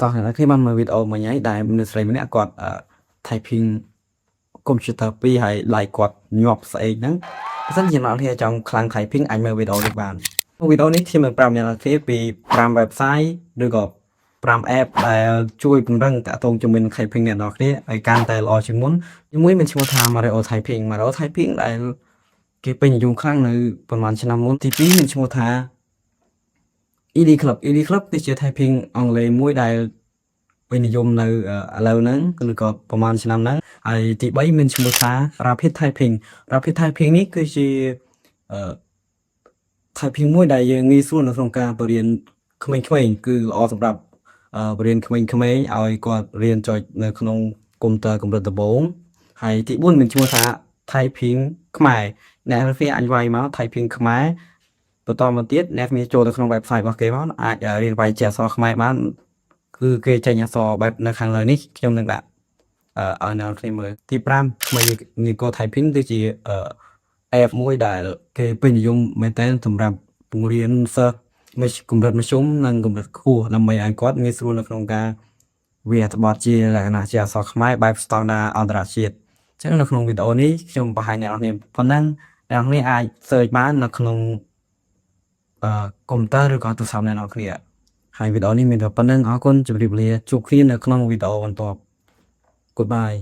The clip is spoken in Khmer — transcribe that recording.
ตอนนั้นkhi mà mở video mà nháy đại mình sẽ mình quạt typing computer pi hay lại quạt nhọp sẽ nắng rất nhiều nó thì trong khang typing anh mở video được bạn video này thì mình làm là cái bị làm website được gọi làm app để chui cùng răng tạ tông cho mình typing này nó cái ai can tại lo chứng muốn nhưng mới mình chưa tham mà rồi typing mà đó typing lại cái bên dùng khang nàyประมาณឆ្នាំមុនទី2មានឈ្មោះថា ED Club គឺជា typing អង់គ្លេសមួយដែលពេញនិយមនៅឥឡូវហ្នឹងគឺក៏ប្រហែលឆ្នាំហ្នឹងហើយទី3មានឈ្មោះថា Rapid Typing នេះគឺជាអឺ typing មួយដែលយើងងាយស្រួលនៅក្នុងការបរៀនក្មេងៗគឺល្អសម្រាប់បរៀនក្មេងៗឲ្យគាត់រៀនចុចនៅក្នុងកុំព្យូទ័រកម្រិតដំបូងហើយទី4មានឈ្មោះថា typing ខ្មែរអ្នកវាអាចវាយមក typing ខ្មែរបន្តមកទៀតអ្នកមានចូលទៅក្នុង website របស់គេមកអាចរៀនវាយជាអក្សរខ្មែរបានគឺគេចេញអក្សរបែបនៅខាងលើនេះខ្ញុំនឹងដាក់ឲ្យអ្នកគ្នាមើលទី5ថ្មីនេះក៏ typing គឺជាapp មួយដែលគេពេញនិយមមែនតើសម្រាប់ពង្រៀនសិស្សមិនកម្រិតមធ្យមនិងកម្រិតខ្ពស់ដើម្បីឲ្យគាត់ងាយស្រួលនៅក្នុងការវាអត្ថបទជាលក្ខណៈជាអក្សរខ្មែរបែប standard អន្តរជាតិអញ្ចឹងនៅក្នុងវីដេអូនេះខ្ញុំបង្ហាញអ្នកនរគ្នាប៉ុណ្ណឹងអ្នកនរគ្នាអាច search បាននៅក្នុងកុំព្យូទ័រឬក៏ទូរស័ព្ទអ្នកនរគ្នាហើយវីដេអូនេះមានតែប៉ុណ្្នឹងអរគុណជម្រាបលាជួបគ្នានៅក្នុងវីដេអូបន្ទាប់ Goodbye